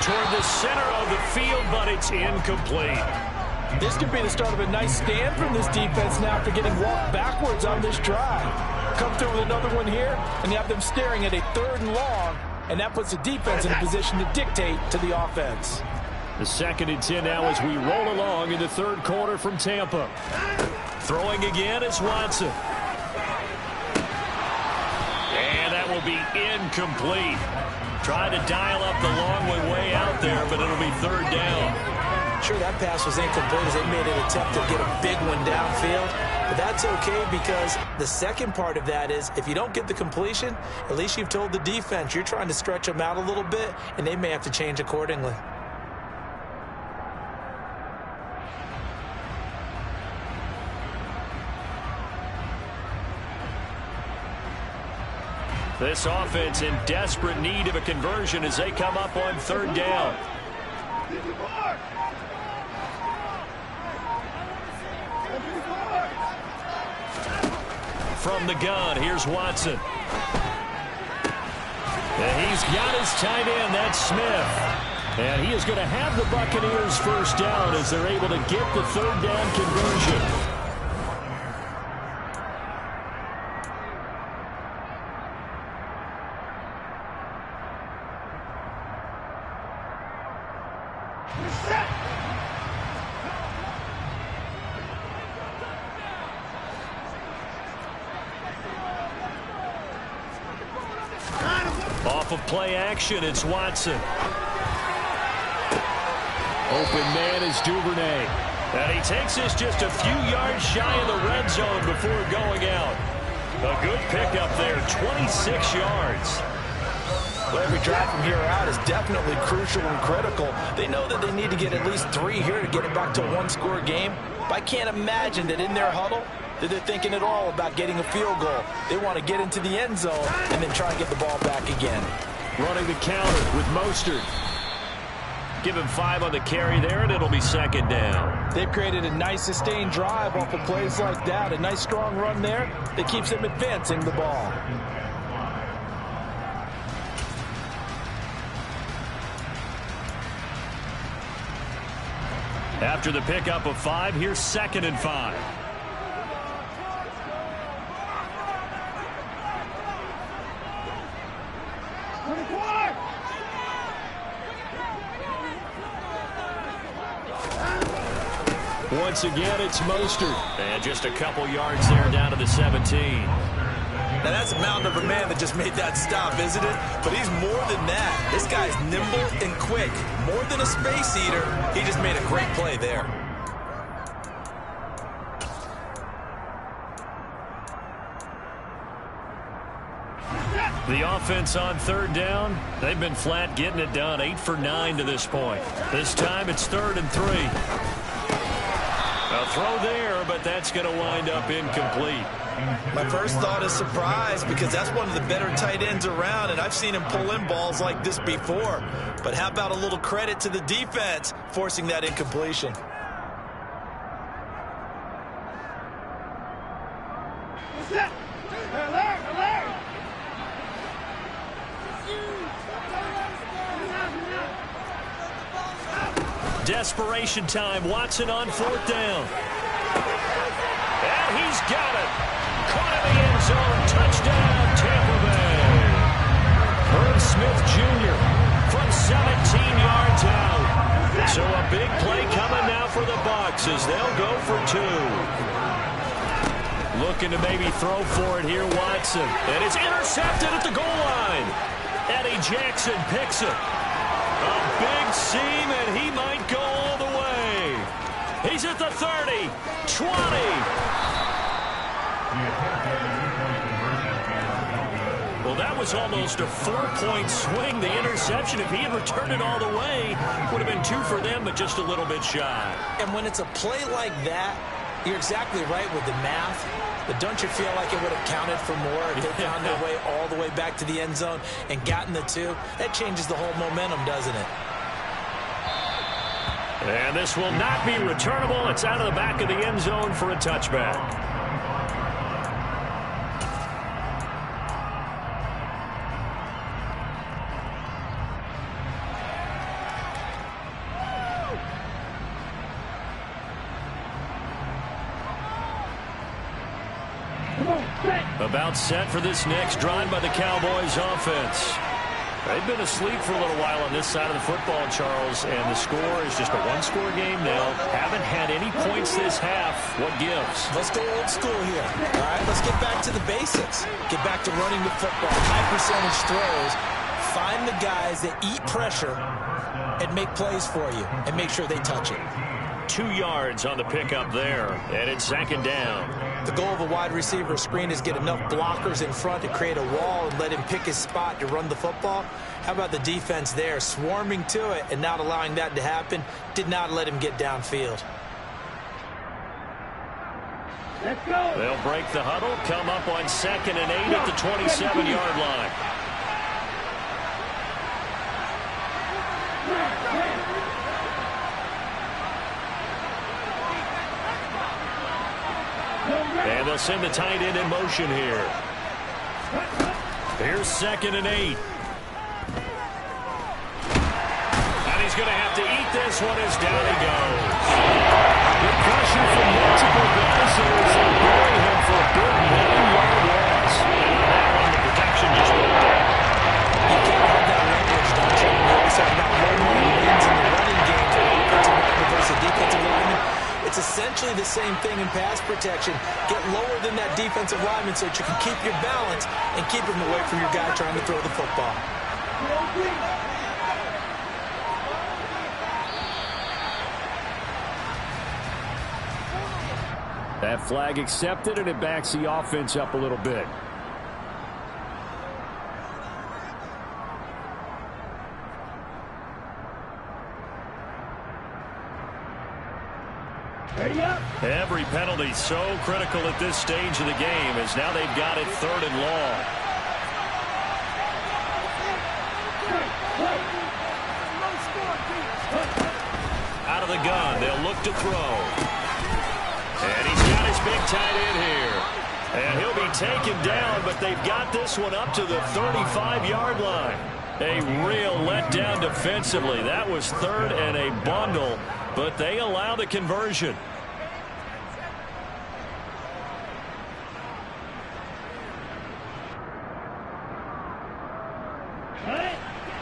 [SPEAKER 1] Toward the center of the field, but it's incomplete.
[SPEAKER 3] This could be the start of a nice stand from this defense now after getting walked backwards on this drive. Come through with another one here, and you have them staring at a 3rd and long, and that puts the defense in a position to dictate to the offense.
[SPEAKER 1] The 2nd and 10 now as we roll along in the 3rd quarter from Tampa. Throwing again is Watson. And that will be incomplete. Trying to dial up the long way out there, but it'll be 3rd down.
[SPEAKER 2] Sure, that pass was incomplete as they made an attempt to get a big one downfield. But that's okay because the second part of that is if you don't get the completion, at least you've told the defense you're trying to stretch them out a little bit, and they may have to change accordingly.
[SPEAKER 1] This offense in desperate need of a conversion as they come up on 3rd down. From the gun, here's Watson. And he's got his tight end, that's Smith. And he is going to have the Buccaneers first down as they're able to get the 3rd down conversion. Off of play action, it's Watson. Open man is Duvernay. And he takes this just a few yards shy of the red zone before going out. A good pickup there, 26 yards.
[SPEAKER 3] Well, every drive from here out is definitely crucial and critical. They know that they need to get at least 3 here to get it back to a 1-score game. But I can't imagine that in their huddle that they're thinking at all about getting a field goal. They want to get into the end zone and then try and get the ball back again.
[SPEAKER 1] Running the counter with Mostert. Give him 5 on the carry there, and it'll be 2nd down.
[SPEAKER 3] They've created a nice sustained drive off of plays like that. A nice strong run there that keeps them advancing the ball.
[SPEAKER 1] After the pickup of 5, here's 2nd and 5. Once again, it's Mostert. And just a couple yards there down to the 17.
[SPEAKER 2] Now, that's a mountain of a man that just made that stop, isn't it? But he's more than that. This guy's nimble and quick. More than a space eater, he just made a great play there.
[SPEAKER 1] The offense on 3rd down, they've been flat getting it done. 8 for 9 to this point. This time it's 3rd and 3. A throw there, but that's going to wind up incomplete.
[SPEAKER 2] My first thought is surprise because that's one of the better tight ends around, and I've seen him pull in balls like this before. But how about a little credit to the defense forcing that incompletion?
[SPEAKER 1] Desperation time. Watson on 4th down. And he's got it. Caught in the end zone. Touchdown, Tampa Bay. Herb Smith Jr. from 17 yards out. So a big play coming now for the Bucs as they'll go for 2. Looking to maybe throw for it here, Watson. And it's intercepted at the goal line. Eddie Jackson picks it. A big seam, and he might go all the way. He's at the 30, 20. Well, that was almost a 4-point swing. The interception, if he had returned it all the way, would have been 2 for them, but just a little bit shy.
[SPEAKER 2] And when it's a play like that, you're exactly right with the math. But don't you feel like it would have counted for more if they found their way all the way back to the end zone and gotten the 2? That changes the whole momentum, doesn't it?
[SPEAKER 1] And this will not be returnable. It's out of the back of the end zone for a touchback. About set for this next drive by the Cowboys offense. They've been asleep for a little while on this side of the football, Charles, and the score is just a one-score game now. Haven't had any points this half. What gives?
[SPEAKER 2] Let's go old school here. All right, let's get back to the basics. Get back to running the football, high percentage throws. Find the guys that eat pressure and make plays for you and make sure they touch it.
[SPEAKER 1] 2 yards on the pickup there, and it's 2nd down.
[SPEAKER 2] The goal of a wide receiver screen is get enough blockers in front to create a wall and let him pick his spot to run the football. How about the defense there, swarming to it and not allowing that to happen? Did not let him get downfield.
[SPEAKER 5] Let's go.
[SPEAKER 1] They'll break the huddle, come up on 2nd and 8 at the 27-yard line. And they'll send the tight end in motion here. Here's 2nd and 8. And he's going to have to eat this one as down he goes.
[SPEAKER 3] Good pressure from multiple guys as they bury him for a big 9-yard loss.
[SPEAKER 1] And that one, the protection just broke down.
[SPEAKER 2] You can't have that leverage, don't you? We always talk about low-money wins in the running game for offensive lineman versus defensive lineman. It's essentially the same thing in pass protection. Get lower than that defensive lineman so that you can keep your balance and keep him away from your guy trying to throw the football.
[SPEAKER 1] That flag accepted, and it backs the offense up a little bit. Every penalty so critical at this stage of the game as now they've got it 3rd and long. Out of the gun, they'll look to throw. And he's got his big tight end here. And he'll be taken down, but they've got this one up to the 35-yard line. A real letdown defensively. That was 3rd and a bundle, but they allow the conversion.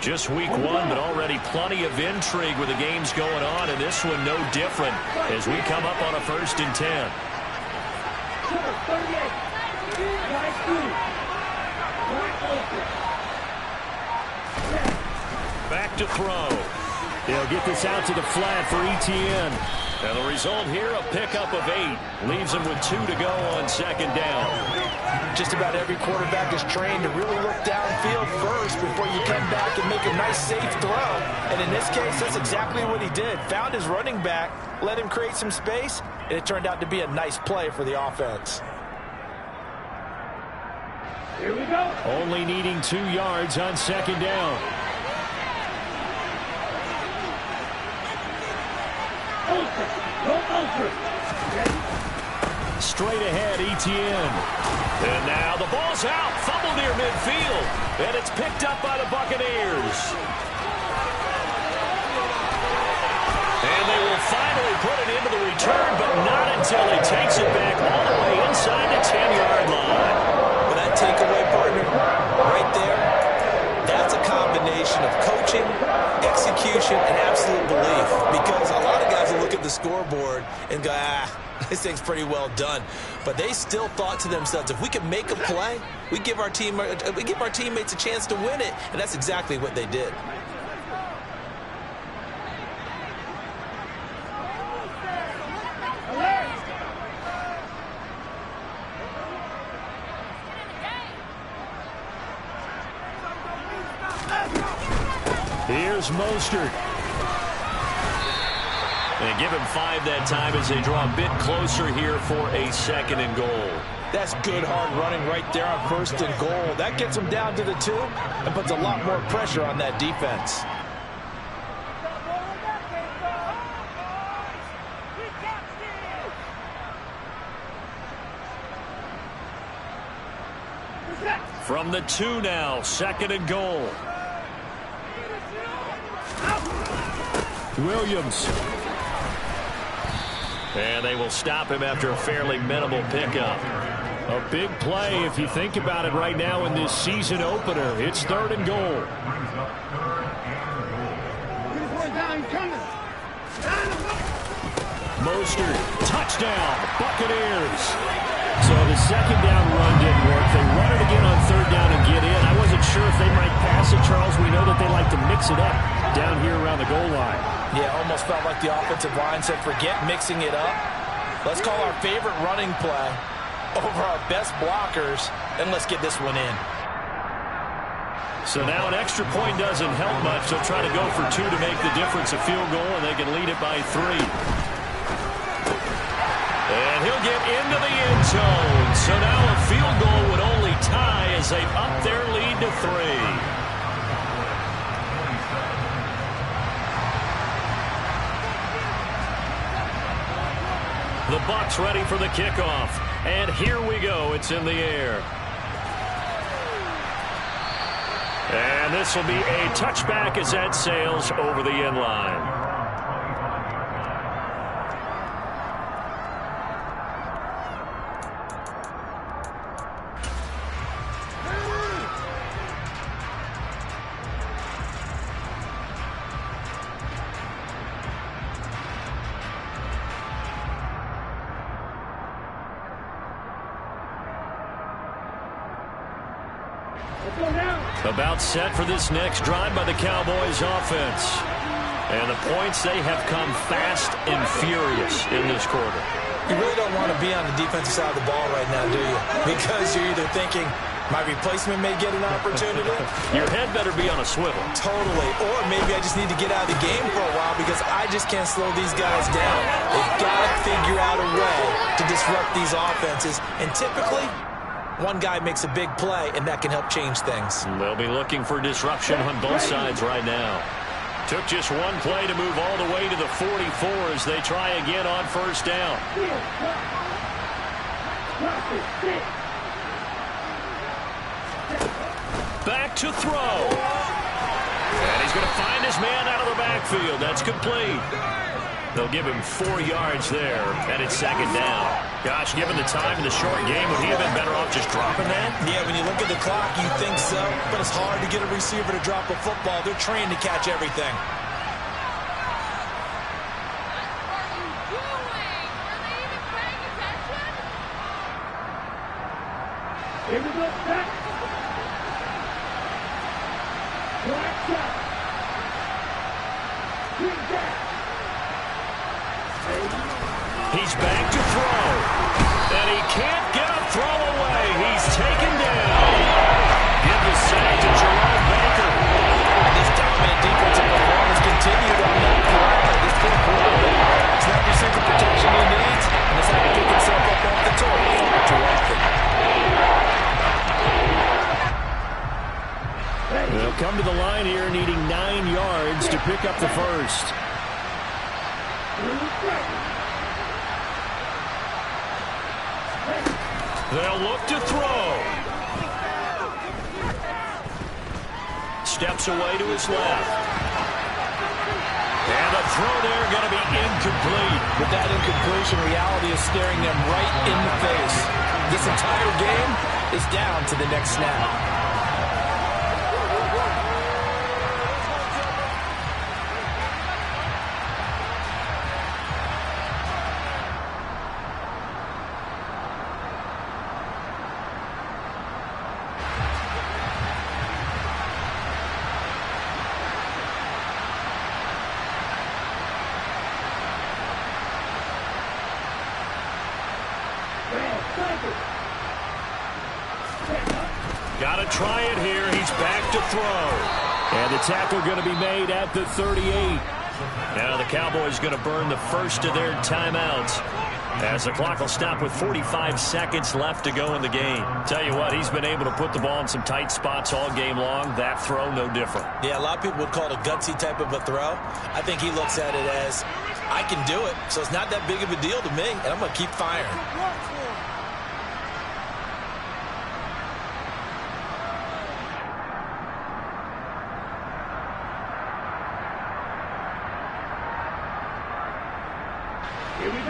[SPEAKER 1] Just week 1, but already plenty of intrigue with the games going on, and this one no different as we come up on a 1st and 10. Back to throw. They'll get this out to the flat for Etienne. And the result here, a pickup of 8. Leaves him with 2 to go on 2nd down.
[SPEAKER 2] Just about every quarterback is trained to really look downfield first before you come back and make a nice, safe throw. And in this case, that's exactly what he did. Found his running back, let him create some space, and it turned out to be a nice play for the offense.
[SPEAKER 5] Here we go.
[SPEAKER 1] Only needing 2 yards on 2nd down. Straight ahead, Etienne. And now the ball's out. Fumble near midfield. And it's picked up by the Buccaneers. And they will finally put it into the return, but not until he takes it back all the way inside the 10-yard line.
[SPEAKER 2] But that takeaway, partner, right there, that's a combination of coaching, execution, and absolute belief. Because a lot of guys will look at the scoreboard and go, this thing's pretty well done. But they still thought to themselves, if we can make a play, we give our teammates a chance to win it. And that's exactly what they did.
[SPEAKER 1] Here's Mostert. And give him 5 that time as they draw a bit closer here for a 2nd and goal.
[SPEAKER 3] That's good hard running right there on 1st and goal. That gets them down to the 2 and puts a lot more pressure on that defense.
[SPEAKER 1] From the 2 now, 2nd and goal. Williams. And they will stop him after a fairly minimal pickup. A big play if you think about it right now in this season opener. It's 3rd and goal. Mostert, touchdown, Buccaneers. So the 2nd down run didn't work. They run it again on 3rd down and get in. I wasn't sure if they might pass it, Charles. We know that they like to mix it up down here around the goal line.
[SPEAKER 3] Yeah, almost felt like the offensive line said, forget mixing it up. Let's call our favorite running play over our best blockers, and let's get this one in.
[SPEAKER 1] So now an extra point doesn't help much. They'll try to go for 2 to make the difference a field goal, and they can lead it by 3. And he'll get into the end zone. So now a field goal would only tie as they've upped their lead to 3. The Bucs ready for the kickoff. And here we go. It's in the air. And this will be a touchback as that sails over the end line. About set for this next drive by the Cowboys offense. And the points, they have come fast and furious in this quarter.
[SPEAKER 2] You really don't want to be on the defensive side of the ball right now, do you? Because you're either thinking, my replacement may get an opportunity.
[SPEAKER 1] Your head better be on a swivel.
[SPEAKER 2] Totally. Or maybe I just need to get out of the game for a while because I just can't slow these guys down. They've got to figure out a way to disrupt these offenses. And typically, one guy makes a big play, and that can help change things.
[SPEAKER 1] They'll be looking for disruption on both sides right now. Took just one play to move all the way to the 44 as they try again on 1st down. Back to throw. And he's going to find his man out of the backfield. That's complete. They'll give him 4 yards there, and it's 2nd down. Gosh, given the time in the short game, would he have been better off just dropping that?
[SPEAKER 2] Yeah, when you look at the clock, you think so, but it's hard to get a receiver to drop a football. They're trained to catch everything.
[SPEAKER 5] Here we go, back. Black shot. Bring back.
[SPEAKER 1] He's back to throw. And he can't get a throw away. He's taken down. Give the sack to Jerome Baker.
[SPEAKER 3] This dominant defensive performance continued on that play. This poor quarterback has not received the protection he needs, and has had to pick himself up off the turf far too often.
[SPEAKER 1] They'll come to the line here needing 9 yards to pick up the first. They'll look to throw. Steps away to his left. And the throw there going to be incomplete.
[SPEAKER 3] With that incompletion, reality is staring them right in the face. This entire game is down to the next snap.
[SPEAKER 1] Got to try it here. He's back to throw. And the tackle going to be made at the 38. Now the Cowboys going to burn the first of their timeouts, as the clock will stop with 45 seconds left to go in the game. Tell you what, he's been able to put the ball in some tight spots all game long. That throw, no different.
[SPEAKER 2] Yeah, a lot of people would call it a gutsy type of a throw. I think he looks at it as, I can do it, so it's not that big of a deal to me, and I'm going to keep firing.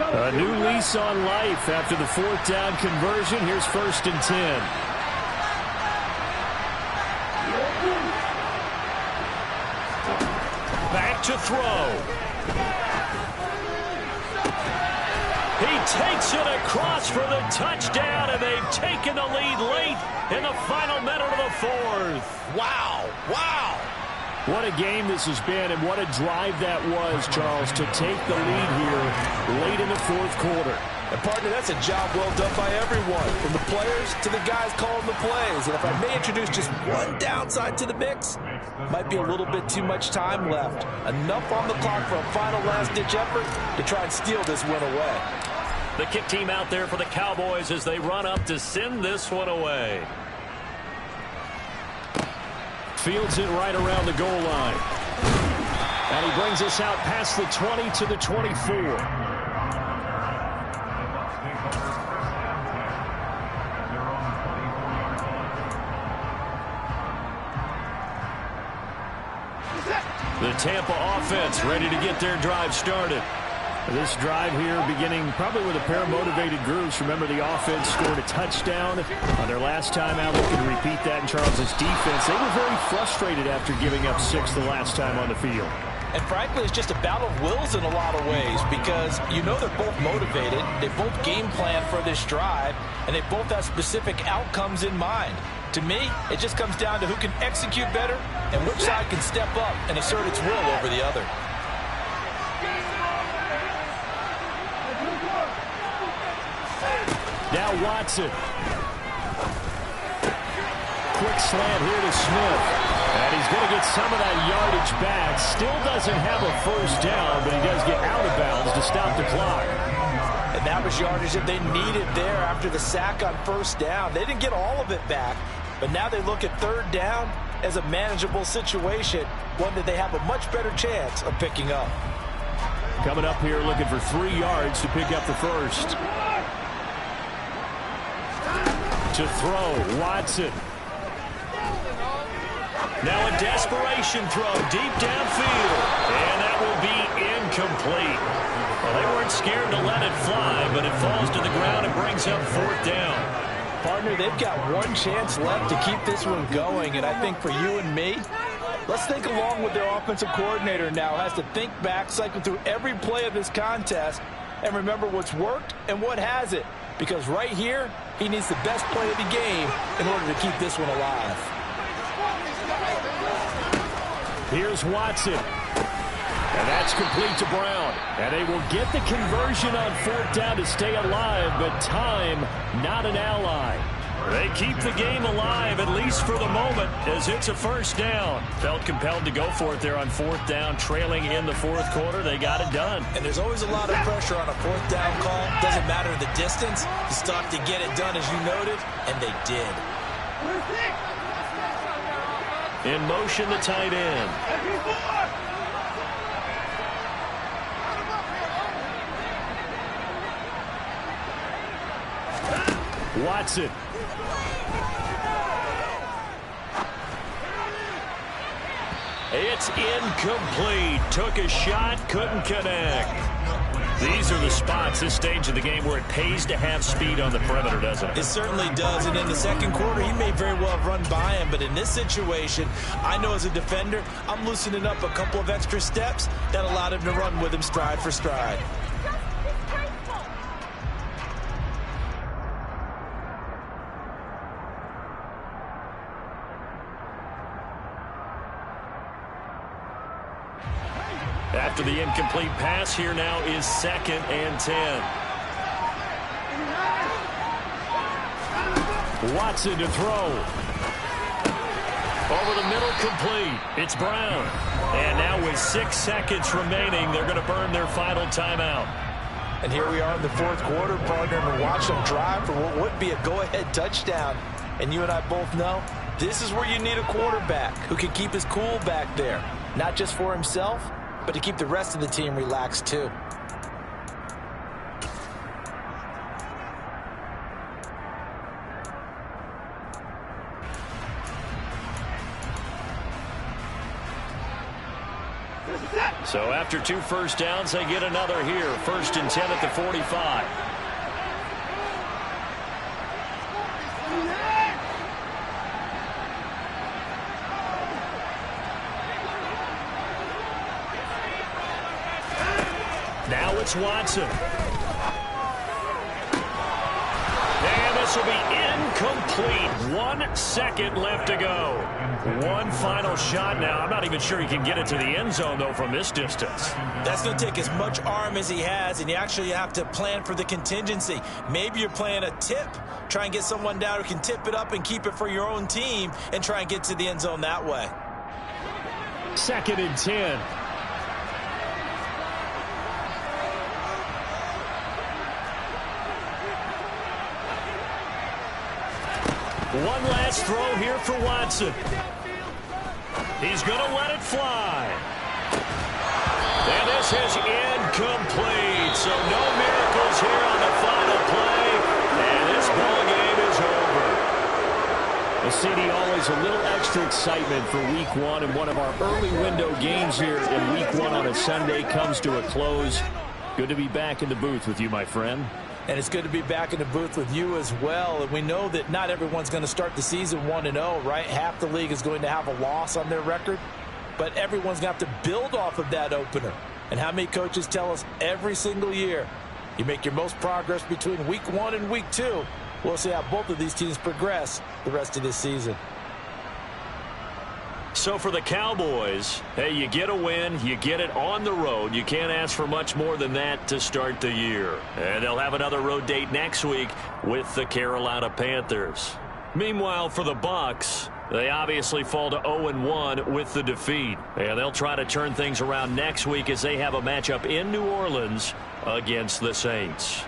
[SPEAKER 1] A new lease on life after the fourth down conversion. Here's 1st and 10. Back to throw. He takes it across for the touchdown, and they've taken the lead late in the final minute of the fourth.
[SPEAKER 2] Wow, wow.
[SPEAKER 1] What a game this has been, and what a drive that was, Charles, to take the lead here late in the fourth quarter.
[SPEAKER 3] And, partner, that's a job well done by everyone, from the players to the guys calling the plays. And if I may introduce just one downside to the mix, might be a little bit too much time left. Enough on the clock for a final last-ditch effort to try and steal this win away.
[SPEAKER 1] The kick team out there for the Cowboys as they run up to send this one away. Fields it right around the goal line. And he brings us out past the 20 to the 24. The Tampa offense ready to get their drive started. This drive here beginning probably with a pair of motivated groups. Remember, the offense scored a touchdown on their last time out. Looking to repeat that in Charles's defense. They were very frustrated after giving up 6 the last time on the field.
[SPEAKER 3] And frankly, it's just a battle of wills in a lot of ways, because you know they're both motivated. They both game plan for this drive, and they both have specific outcomes in mind. To me, it just comes down to who can execute better and which side can step up and assert its will over the other.
[SPEAKER 1] Now Watson. Quick slant here to Smith. And he's going to get some of that yardage back. Still doesn't have a first down, but he does get out of bounds to stop the clock.
[SPEAKER 3] And that was yardage that they needed there after the sack on first down. They didn't get all of it back, but now they look at third down as a manageable situation, one that they have a much better chance of picking up.
[SPEAKER 1] Coming up here looking for 3 yards to pick up the first. To throw, Watson. Now a desperation throw deep downfield. And that will be incomplete. Well, they weren't scared to let it fly, but it falls to the ground and brings up 4th down.
[SPEAKER 3] Partner, they've got one chance left to keep this one going, and I think for you and me, let's think along with their offensive coordinator now. Has to think back, cycle through every play of this contest, and remember what's worked and what hasn't. Because right here, he needs the best play of the game in order to keep this one alive.
[SPEAKER 1] Here's Watson. And that's complete to Brown. And they will get the conversion on 4th down to stay alive, but time, not an ally. They keep the game alive, at least for the moment, as it's a first down. Felt compelled to go for it there on 4th down, trailing in the 4th quarter. They got it done.
[SPEAKER 2] And there's always a lot of pressure on a 4th down call. Doesn't matter the distance. You start to get it done, as you noted, and they did.
[SPEAKER 1] In motion, the tight end. Watson. It's incomplete. Took a shot, couldn't connect. These are the spots, this stage of the game, where it pays to have speed on the perimeter, doesn't it?
[SPEAKER 2] It certainly does, and in the second quarter, he may very well have run by him, but in this situation, I know as a defender, I'm loosening up a couple of extra steps that allowed him to run with him stride for stride.
[SPEAKER 1] After the incomplete pass, here now is 2nd and 10. Watson to throw. Over the middle, complete. It's Brown. And now with 6 seconds remaining, they're going to burn their final timeout.
[SPEAKER 2] And here we are in the fourth quarter, partner, and watch them drive for what would be a go-ahead touchdown. And you and I both know this is where you need a quarterback who can keep his cool back there. Not just for himself, but to keep the rest of the team relaxed too.
[SPEAKER 1] So after 2 first downs, they get another here. 1st and 10 at the 45. Now it's Watson. And this will be incomplete. 1 second left to go. One final shot now. I'm not even sure he can get it to the end zone, though, from this distance.
[SPEAKER 2] That's going to take as much arm as he has, and you actually have to plan for the contingency. Maybe you're playing a tip. Try and get someone down who can tip it up and keep it for your own team and try and get to the end zone that way.
[SPEAKER 1] 2nd and 10. One last throw here for Watson. He's going to let it fly. And this is incomplete. So no miracles here on the final play. And this ball game is over. Well, CD, always a little extra excitement for week 1. And one of our early window games here in week 1 on a Sunday comes to a close. Good to be back in the booth with you, my friend.
[SPEAKER 2] And it's good to be back in the booth with you as well. And we know that not everyone's going to start the season 1-0, right? Half the league is going to have a loss on their record. But everyone's going to have to build off of that opener. And how many coaches tell us every single year, you make your most progress between week 1 and week 2. We'll see how both of these teams progress the rest of this season.
[SPEAKER 1] So for the Cowboys, hey, you get a win, you get it on the road. You can't ask for much more than that to start the year. And they'll have another road date next week with the Carolina Panthers. Meanwhile, for the Bucs, they obviously fall to 0-1 with the defeat. And they'll try to turn things around next week as they have a matchup in New Orleans against the Saints.